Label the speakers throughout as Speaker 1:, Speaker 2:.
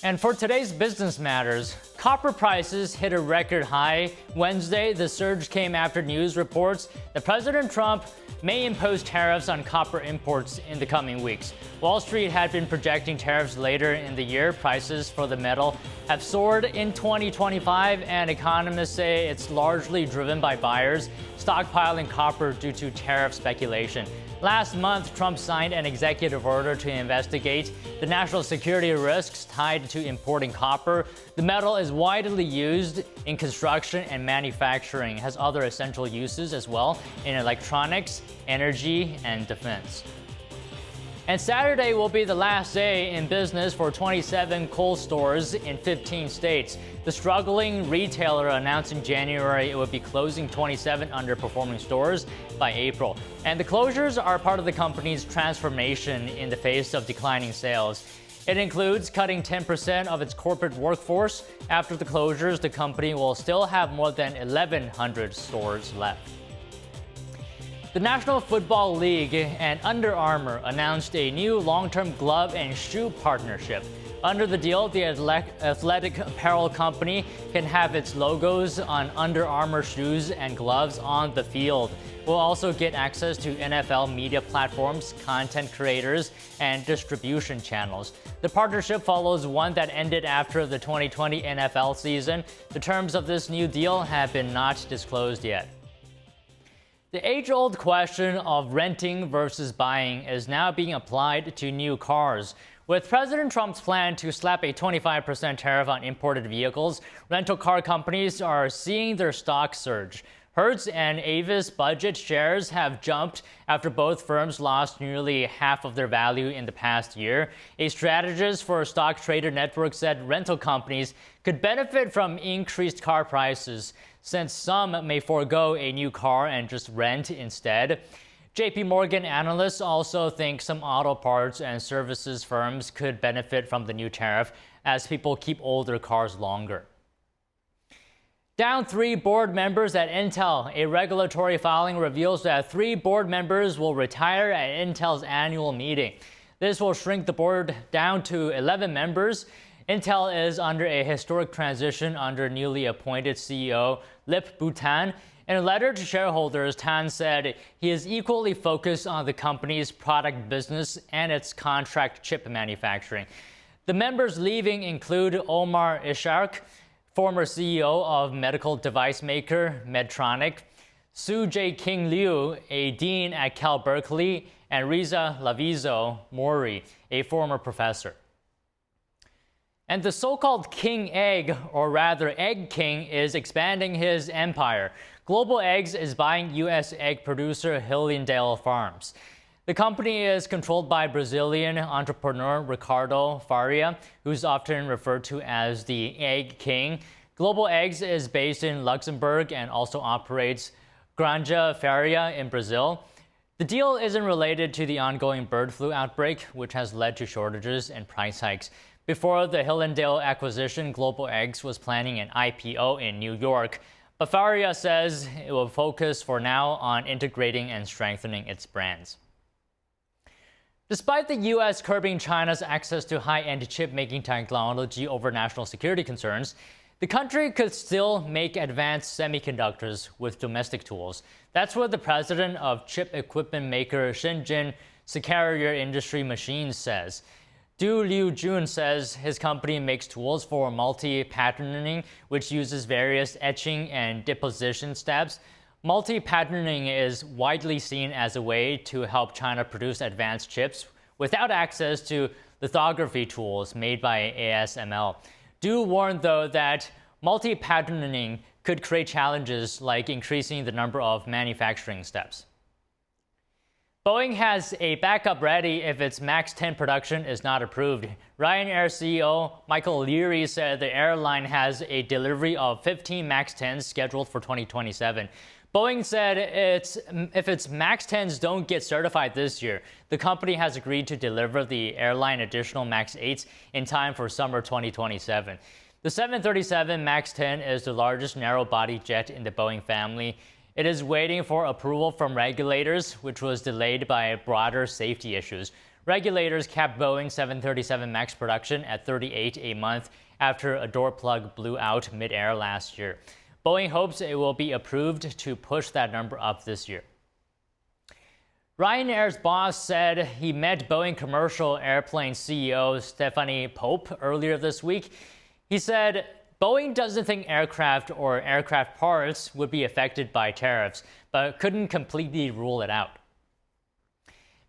Speaker 1: And for today's business matters, copper prices hit a record high Wednesday. The surge came after news reports that President Trump may impose tariffs on copper imports in the coming weeks. Wall Street had been projecting tariffs later in the year. Prices for the metal have soared in 2025, and economists say it's largely driven by buyers stockpiling copper due to tariff speculation. Last month, Trump signed an executive order to investigate the national security risks tied to importing copper. The metal is widely used in construction and manufacturing, has other essential uses as well in electronics, energy, and defense. And Saturday will be the last day in business for 27 Kohl's stores in 15 states. The struggling retailer announced in January it would be closing 27 underperforming stores by April. And the closures are part of the company's transformation in the face of declining sales. It includes cutting 10% of its corporate workforce. After the closures, the company will still have more than 1,100 stores left. The National Football League and Under Armour announced a new long-term glove and shoe partnership. Under the deal, the athletic apparel company can have its logos on Under Armour shoes and gloves on the field. We'll also get access to NFL media platforms, content creators, and distribution channels. The partnership follows one that ended after the 2020 NFL season. The terms of this new deal have been not disclosed yet. The age-old question of renting versus buying is now being applied to new cars. With President Trump's plan to slap a 25% tariff on imported vehicles, rental car companies are seeing their stock surge. Hertz and Avis Budget shares have jumped after both firms lost nearly half of their value in the past year. A strategist for Stock Trader Network said rental companies could benefit from increased car prices, since some may forego a new car and just rent instead. JP Morgan analysts also think some auto parts and services firms could benefit from the new tariff as people keep older cars longer. Down 3 board members at Intel. A regulatory filing reveals that 3 board members will retire at Intel's annual meeting. This will shrink the board down to 11 members. Intel is under a historic transition under newly appointed CEO Lip Bu Tan. In a letter to shareholders, Tan said he is equally focused on the company's product business and its contract chip manufacturing. The members leaving include Omar Ishaq, former CEO of medical device maker Medtronic, Su J. King Liu, a dean at Cal Berkeley, and Riza Lavizo Mori, a former professor. And the so-called King Egg, or rather Egg King, is expanding his empire. Global Eggs is buying U.S. egg producer Hillendale Farms. The company is controlled by Brazilian entrepreneur Ricardo Faria, who's often referred to as the Egg King. Global Eggs is based in Luxembourg and also operates Granja Faria in Brazil. The deal isn't related to the ongoing bird flu outbreak, which has led to shortages and price hikes. Before the Hillendale acquisition, Global Eggs was planning an IPO in New York. But Faria says it will focus for now on integrating and strengthening its brands. Despite the U.S. curbing China's access to high-end chip-making technology over national security concerns, the country could still make advanced semiconductors with domestic tools. That's what the president of chip equipment maker Shenzhen Carrier Industry Machines says. Du Liu Jun says his company makes tools for multi-patterning, which uses various etching and deposition steps. Multi-patterning is widely seen as a way to help China produce advanced chips without access to lithography tools made by ASML. Du warned, though, that multi-patterning could create challenges like increasing the number of manufacturing steps. Boeing has a backup ready if its MAX 10 production is not approved. Ryanair CEO Michael Leary said the airline has a delivery of 15 MAX 10s scheduled for 2027. Boeing said if its MAX 10s don't get certified this year, the company has agreed to deliver the airline additional MAX 8s in time for summer 2027. The 737 MAX 10 is the largest narrow-body jet in the Boeing family. It is waiting for approval from regulators, which was delayed by broader safety issues. Regulators capped Boeing 737 MAX production at 38 a month after a door plug blew out mid-air last year. Boeing hopes it will be approved to push that number up this year. Ryanair's boss said he met Boeing commercial airplane CEO Stephanie Pope earlier this week. He said Boeing doesn't think aircraft or aircraft parts would be affected by tariffs, but couldn't completely rule it out.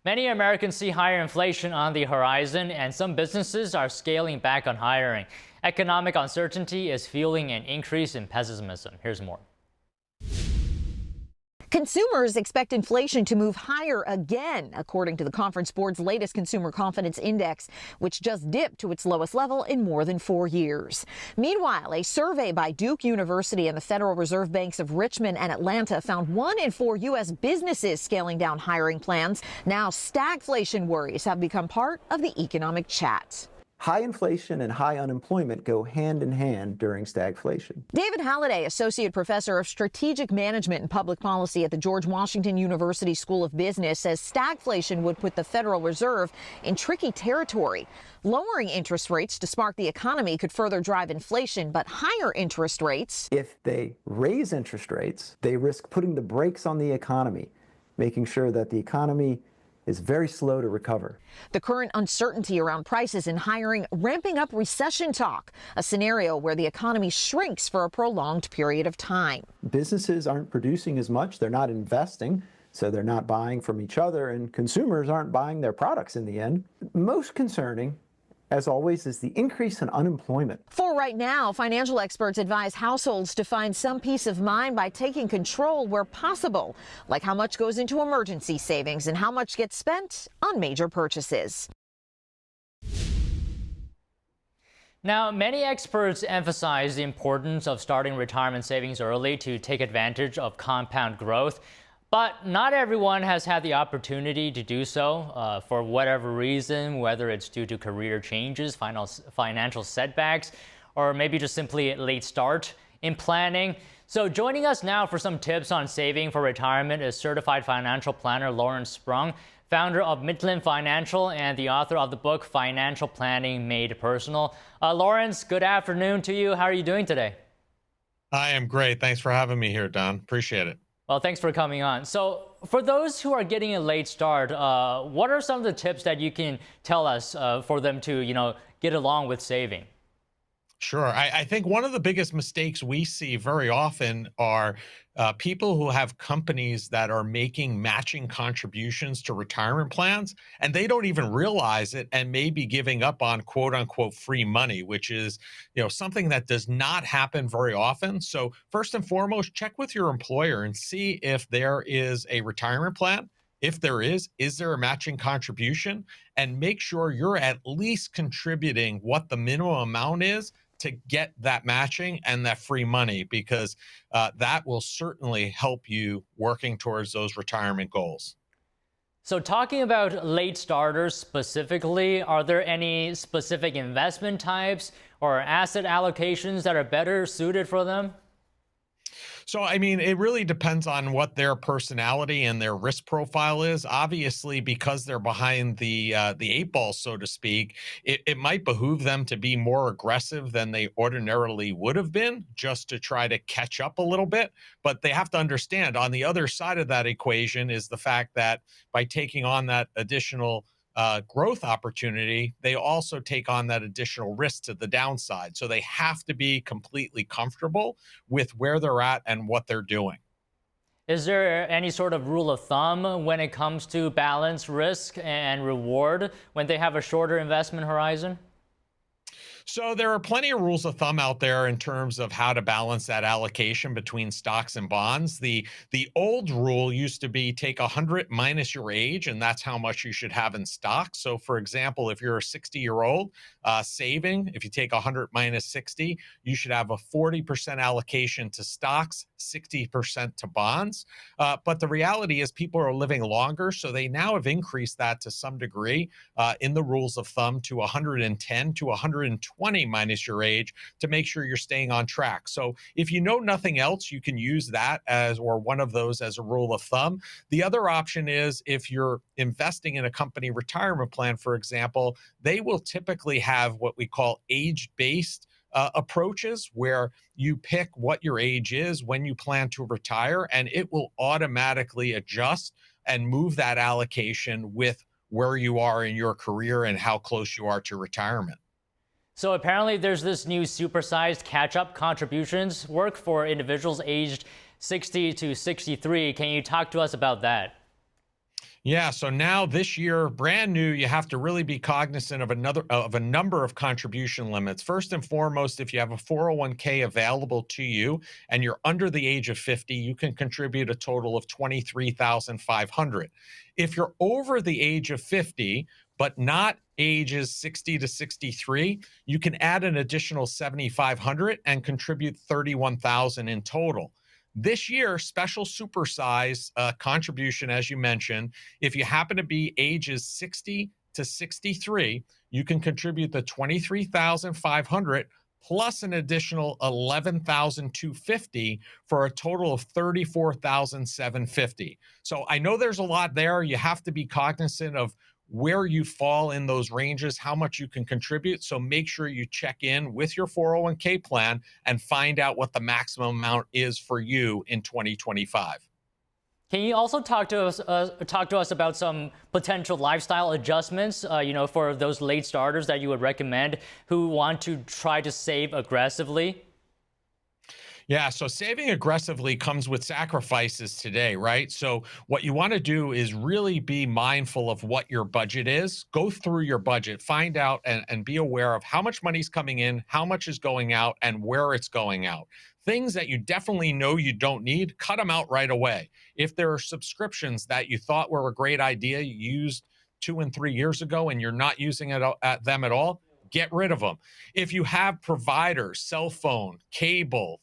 Speaker 1: Many Americans see higher inflation on the horizon, and some businesses are scaling back on hiring. Economic uncertainty is fueling an increase in pessimism. Here's more.
Speaker 2: Consumers expect inflation to move higher again, according to the Conference Board's latest Consumer Confidence Index, which just dipped to its lowest level in more than 4 years. Meanwhile, a survey by Duke University and the Federal Reserve Banks of Richmond and Atlanta found 1 in 4 U.S. businesses scaling down hiring plans. Now, stagflation worries have become part of the economic chat.
Speaker 3: High inflation and high unemployment go hand in hand during stagflation.
Speaker 2: David Halliday, Associate Professor of Strategic Management and Public Policy at the George Washington University School of Business, says stagflation would put the Federal Reserve in tricky territory. Lowering interest rates to spark the economy could further drive inflation, but higher interest rates.
Speaker 3: If they raise interest rates, they risk putting the brakes on the economy, making sure that the economy is very slow to recover.
Speaker 2: The current uncertainty around prices and hiring ramping up recession talk, a scenario where the economy shrinks for a prolonged period of time.
Speaker 3: Businesses aren't producing as much, they're not investing, so they're not buying from each other, and consumers aren't buying their products in the end. Most concerning, as always, is the increase in unemployment.
Speaker 2: For right now, financial experts advise households to find some peace of mind by taking control where possible, like how much goes into emergency savings and how much gets spent on major purchases.
Speaker 1: Now, many experts emphasize the importance of starting retirement savings early to take advantage of compound growth. But not everyone has had the opportunity to do so for whatever reason, whether it's due to career changes, financial setbacks, or maybe just simply a late start in planning. So joining us now for some tips on saving for retirement is certified financial planner Lawrence Sprung, founder of Midland Financial and the author of the book Financial Planning Made Personal. Lawrence, good afternoon to you. How are you doing today?
Speaker 4: I am great. Thanks for having me here, Don. Appreciate it.
Speaker 1: Well, thanks for coming on. So for those who are getting a late start, what are some of the tips that you can tell us for them to, get along with saving?
Speaker 4: Sure. I think one of the biggest mistakes we see very often are people who have companies that are making matching contributions to retirement plans, and they don't even realize it and may be giving up on quote unquote free money, which is, something that does not happen very often. So first and foremost, check with your employer and see if there is a retirement plan. If there is there a matching contribution? And make sure you're at least contributing what the minimum amount is to get that matching and that free money, because that will certainly help you working towards those retirement goals.
Speaker 1: So talking about late starters specifically, are there any specific investment types or asset allocations that are better suited for them?
Speaker 4: So, it really depends on what their personality and their risk profile is. Obviously, because they're behind the 8 ball, so to speak, it might behoove them to be more aggressive than they ordinarily would have been, just to try to catch up a little bit. But they have to understand, on the other side of that equation is the fact that by taking on that additional growth opportunity, they also take on that additional risk to the downside. So they have to be completely comfortable with where they're at and what they're doing.
Speaker 1: Is there any sort of rule of thumb when it comes to balance risk and reward when they have a shorter investment horizon?
Speaker 4: So there are plenty of rules of thumb out there in terms of how to balance that allocation between stocks and bonds. The old rule used to be take 100 minus your age, and that's how much you should have in stocks. So for example, if you're a 60-year-old saving, if you take 100 minus 60, you should have a 40% allocation to stocks, 60% to bonds. But the reality is people are living longer, so they now have increased that to some degree in the rules of thumb to 110 to 120 20 minus your age to make sure you're staying on track. So if you know nothing else, you can use that as, or one of those as a rule of thumb. The other option is if you're investing in a company retirement plan, for example, they will typically have what we call age-based approaches where you pick what your age is when you plan to retire, and it will automatically adjust and move that allocation with where you are in your career and how close you are to retirement.
Speaker 1: So apparently there's this new supersized catch-up contributions work for individuals aged 60 to 63. Can you talk to us about that?
Speaker 4: Yeah, so now this year, brand new, you have to really be cognizant of a number of contribution limits. First and foremost, if you have a 401k available to you and you're under the age of 50, you can contribute a total of $23,500. If you're over the age of 50, but not ages 60 to 63, you can add an additional $7,500 and contribute $31,000 in total. This year, special supersize contribution, as you mentioned, if you happen to be ages 60 to 63, you can contribute the $23,500 plus an additional $11,250 for a total of $34,750. So I know there's a lot there. You have to be cognizant of where you fall in those ranges, how much you can contribute. So make sure you check in with your 401k plan and find out what the maximum amount is for you in 2025.
Speaker 1: Can you also talk to us about some potential lifestyle adjustments, for those late starters that you would recommend who want to try to save aggressively?
Speaker 4: Yeah, so saving aggressively comes with sacrifices today, right? So what you want to do is really be mindful of what your budget is. Go through your budget, find out and be aware of how much money's coming in, how much is going out, and where it's going out. Things that you definitely know you don't need, cut them out right away. If there are subscriptions that you thought were a great idea, you used 2 and 3 years ago, and you're not using them at all, get rid of them. If you have providers, cell phone, cable,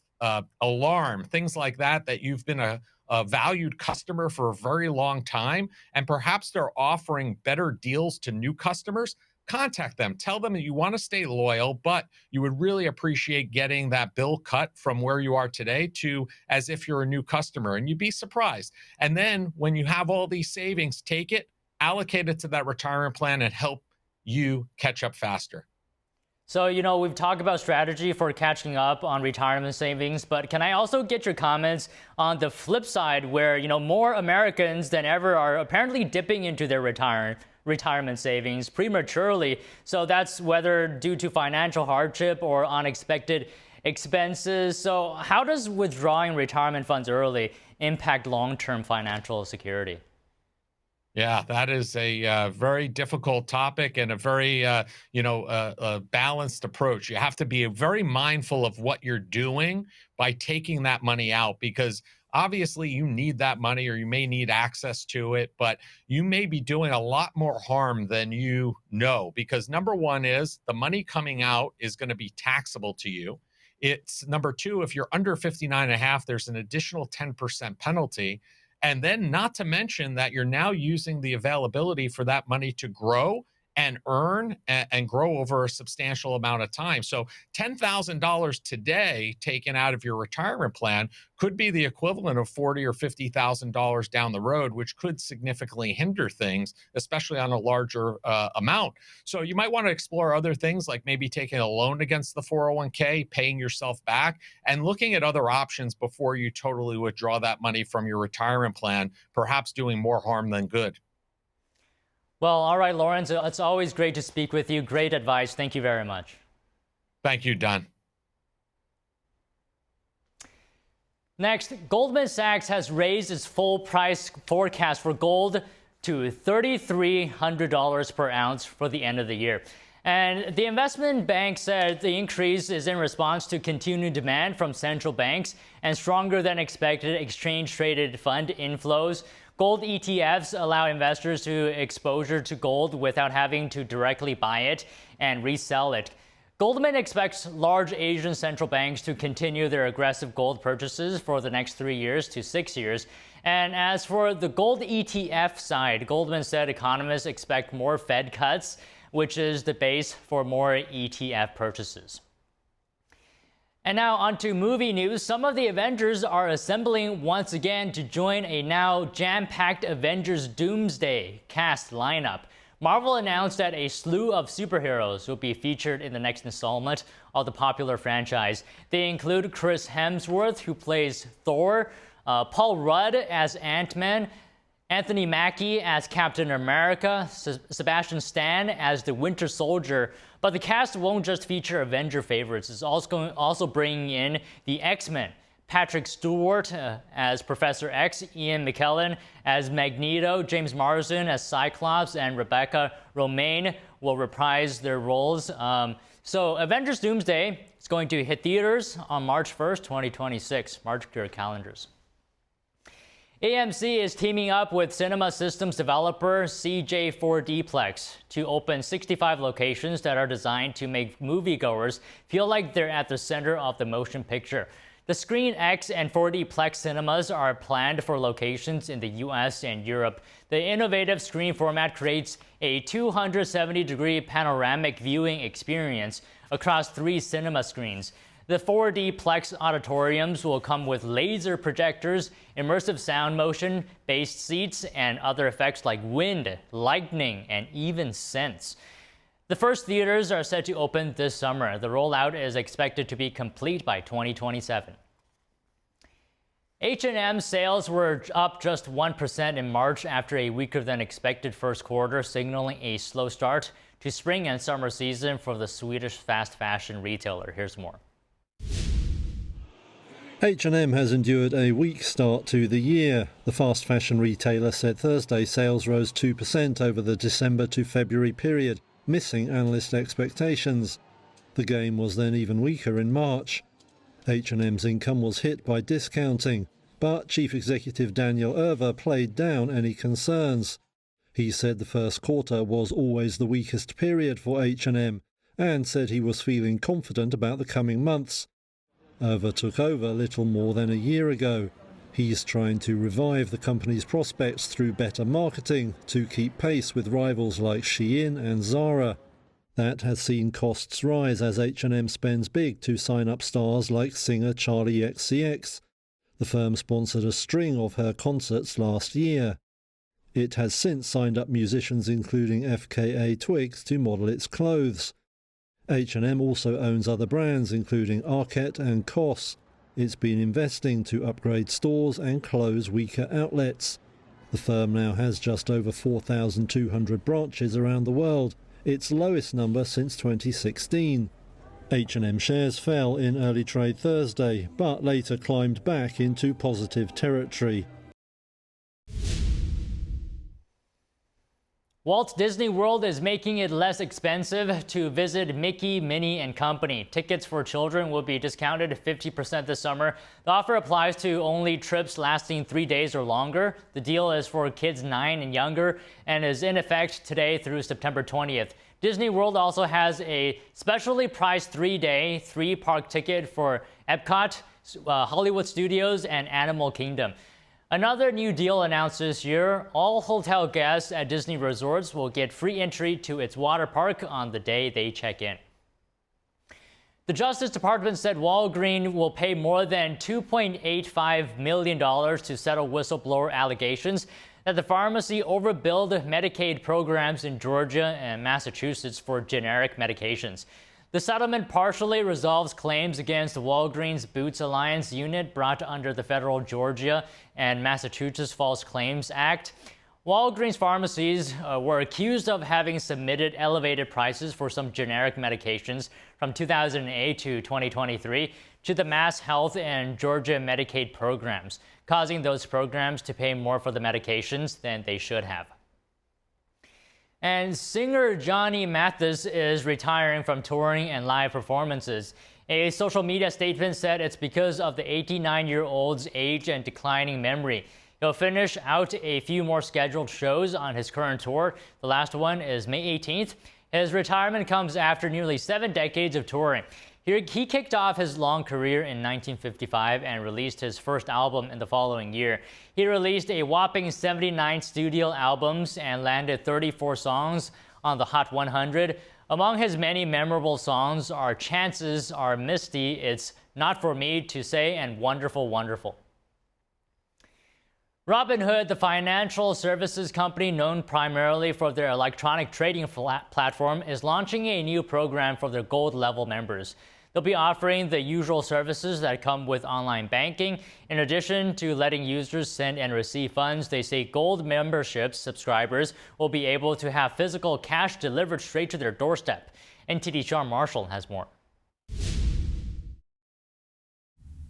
Speaker 4: alarm, things like that, that you've been a valued customer for a very long time, and perhaps they're offering better deals to new customers, contact them. Tell them that you want to stay loyal, but you would really appreciate getting that bill cut from where you are today to as if you're a new customer, and you'd be surprised. And then when you have all these savings, take it, allocate it to that retirement plan, and help you catch up faster.
Speaker 1: So, we've talked about strategy for catching up on retirement savings, but can I also get your comments on the flip side where, more Americans than ever are apparently dipping into their retirement savings prematurely. So that's whether due to financial hardship or unexpected expenses. So how does withdrawing retirement funds early impact long-term financial security?
Speaker 4: Yeah, that is a very difficult topic and a very, balanced approach. You have to be very mindful of what you're doing by taking that money out, because obviously you need that money or you may need access to it, but you may be doing a lot more harm than you know, because number one is the money coming out is going to be taxable to you. It's number two, if you're under 59 and a half, there's an additional 10% penalty. And then not to mention that you're now using the availability for that money to grow and earn and grow over a substantial amount of time. So $10,000 today taken out of your retirement plan could be the equivalent of $40,000 or $50,000 down the road, which could significantly hinder things, especially on a larger amount. So you might want to explore other things like maybe taking a loan against the 401k, paying yourself back, and looking at other options before you totally withdraw that money from your retirement plan, perhaps doing more harm than good.
Speaker 1: Well, all right, Lawrence, it's always great to speak with you. Great advice. Thank you very much.
Speaker 4: Thank you, Don.
Speaker 1: Next, Goldman Sachs has raised its full price forecast for gold to $3,300 per ounce for the end of the year. And the investment bank said the increase is in response to continued demand from central banks and stronger than expected exchange-traded fund inflows. Gold ETFs allow investors to exposure to gold without having to directly buy it and resell it. Goldman expects large Asian central banks to continue their aggressive gold purchases for the next 3 years to 6 years. And as for the gold ETF side, Goldman said economists expect more Fed cuts, which is the base for more ETF purchases. And now onto movie news. Some of the Avengers are assembling once again to join a now jam-packed Avengers Doomsday cast lineup. Marvel announced that a slew of superheroes will be featured in the next installment of the popular franchise. They include Chris Hemsworth, who plays Thor, Paul Rudd as Ant-Man, Anthony Mackie as Captain America, Sebastian Stan as the Winter Soldier. But the cast won't just feature Avenger favorites. It's also bringing in the X-Men. Patrick Stewart as Professor X, Ian McKellen as Magneto, James Marsden as Cyclops, and Rebecca Romijn will reprise their roles. So Avengers Doomsday is going to hit theaters on March 1st, 2026. Mark your calendars. AMC is teaming up with cinema systems developer CJ4Dplex to open 65 locations that are designed to make moviegoers feel like they're at the center of the motion picture. The Screen X and 4Dplex cinemas are planned for locations in the US and Europe. The innovative screen format creates a 270-degree panoramic viewing experience across 3 cinema screens. The 4Dplex auditoriums will come with laser projectors, immersive sound motion, based seats, and other effects like wind, lightning, and even scents. The first theaters are set to open this summer. The rollout is expected to be complete by 2027. H&M sales were up just 1% in March after a weaker than expected first quarter, signaling a slow start to spring and summer season for the Swedish fast fashion retailer. Here's more.
Speaker 5: H&M has endured a weak start to the year. The fast fashion retailer said Thursday sales rose 2% over the December to February period, missing analyst expectations. The gain was then even weaker in March. H&M's income was hit by discounting, but Chief Executive Daniel Erver played down any concerns. He said the first quarter was always the weakest period for H&M and said he was feeling confident about the coming months. Erver took over little more than a year ago. He's trying to revive the company's prospects through better marketing to keep pace with rivals like Shein and Zara. That has seen costs rise as H&M spends big to sign up stars like singer Charli XCX. The firm sponsored a string of her concerts last year. It has since signed up musicians including FKA Twigs to model its clothes. H&M also owns other brands including Arket and COS. It's been investing to upgrade stores and close weaker outlets. The firm now has just over 4,200 branches around the world, its lowest number since 2016. H&M shares fell in early trade Thursday, but later climbed back into positive territory.
Speaker 1: Walt Disney World is making it less expensive to visit Mickey, Minnie, and Company. Tickets for children will be discounted 50% this summer. The offer applies to only trips lasting 3 days or longer. The deal is for kids 9 and younger and is in effect today through September 20th. Disney World also has a specially priced 3-day, 3-park ticket for Epcot, Hollywood Studios, and Animal Kingdom. Another new deal announced this year, all hotel guests at Disney resorts will get free entry to its water park on the day they check in. The Justice Department said Walgreens will pay more than $2.85 million to settle whistleblower allegations that the pharmacy overbilled Medicaid programs in Georgia and Massachusetts for generic medications. The settlement partially resolves claims against the Walgreens Boots Alliance unit brought under the federal Georgia and Massachusetts False Claims Act. Walgreens pharmacies were accused of having submitted elevated prices for some generic medications from 2008 to 2023 to the Mass Health and Georgia Medicaid programs, causing those programs to pay more for the medications than they should have. And singer Johnny Mathis is retiring from touring and live performances. A social media statement said it's because of the 89-year-old's age and declining memory. He'll finish out a few more scheduled shows on his current tour. The last one is May 18th. His retirement comes after nearly 7 decades of touring. He kicked off his long career in 1955 and released his first album in the following year. He released a whopping 79 studio albums and landed 34 songs on the Hot 100. Among his many memorable songs are Chances Are Misty, It's Not For Me to Say, and Wonderful, Wonderful. Robinhood, the financial services company known primarily for their electronic trading platform, is launching a new program for their gold level members. They'll be offering the usual services that come with online banking. In addition to letting users send and receive funds, they say gold membership subscribers will be able to have physical cash delivered straight to their doorstep. NTD Sean Marshall has more.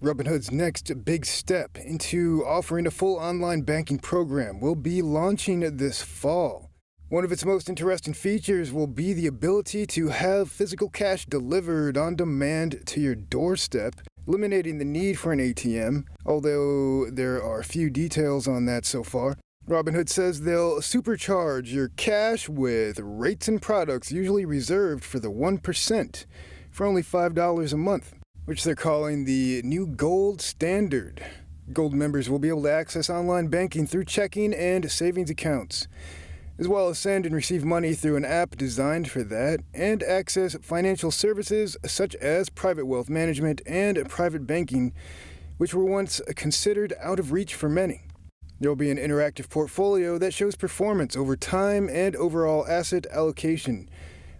Speaker 6: Robinhood's next big step into offering a full online banking program will be launching this fall. One of its most interesting features will be the ability to have physical cash delivered on demand to your doorstep, eliminating the need for an ATM, although there are few details on that so far. Robinhood says they'll supercharge your cash with rates and products usually reserved for the 1% for only $5 a month, which they're calling the new gold standard. Gold members will be able to access online banking through checking and savings accounts, as well as send and receive money through an app designed for that, and access financial services such as private wealth management and private banking, which were once considered out of reach for many. There will be an interactive portfolio that shows performance over time and overall asset allocation,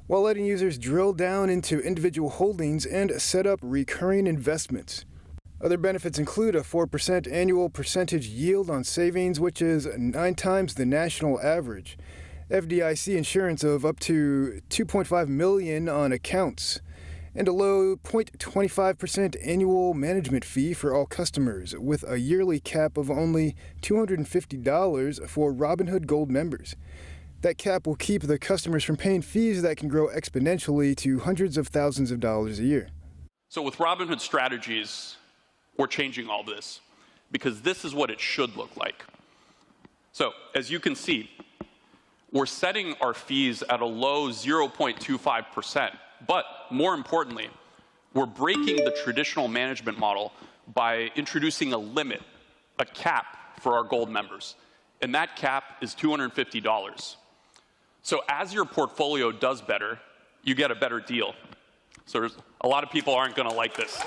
Speaker 6: while letting users drill down into individual holdings and set up recurring investments. Other benefits include a 4% annual percentage yield on savings, which is 9 times the national average, FDIC insurance of up to $2.5 million on accounts, and a low 0.25% annual management fee for all customers, with a yearly cap of only $250 for Robinhood Gold members. That cap will keep the customers from paying fees that can grow exponentially to hundreds of thousands of dollars a year.
Speaker 7: So with Robinhood strategies, we're changing all this because this is what it should look like. So as you can see, we're setting our fees at a low 0.25%, but more importantly, we're breaking the traditional management model by introducing a limit, a cap for our gold members, and that cap is $250. So as your portfolio does better, you get a better deal. So there's a lot of people aren't going to like this.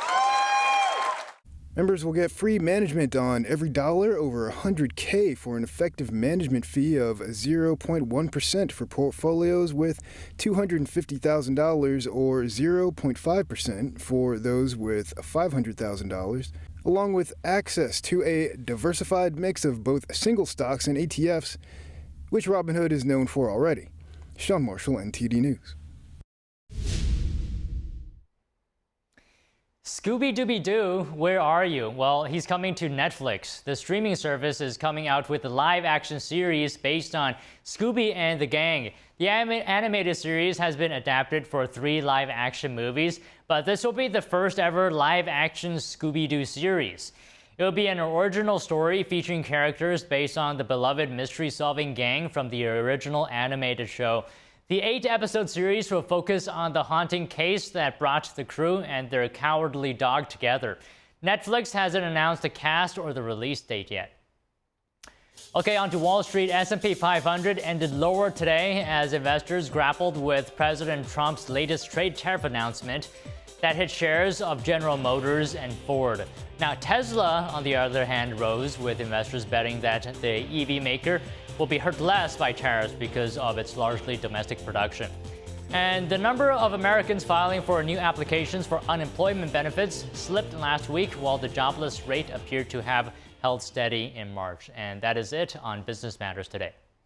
Speaker 6: Members will get free management on every dollar over $100K for an effective management fee of 0.1% for portfolios with $250,000 or 0.5% for those with $500,000, along with access to a diversified mix of both single stocks and ETFs, which Robinhood is known for already. Sean Marshall, NTD News.
Speaker 1: Scooby-Doo, where are you? Well, he's coming to Netflix. The streaming service is coming out with a live-action series based on Scooby and the Gang. The animated series has been adapted for 3 live-action movies, but this will be the first ever live-action Scooby-Doo series. It will be an original story featuring characters based on the beloved mystery-solving gang from the original animated show. The 8-episode series will focus on the haunting case that brought the crew and their cowardly dog together. Netflix hasn't announced the cast or the release date yet. Okay, on to Wall Street. S&P 500 ended lower today as investors grappled with President Trump's latest trade tariff announcement that hit shares of General Motors and Ford. Now, Tesla, on the other hand, rose, with investors betting that the EV maker will be hurt less by tariffs because of its largely domestic production. And the number of Americans filing for new applications for unemployment benefits slipped last week, while the jobless rate appeared to have held steady in March. And that is it on Business Matters today.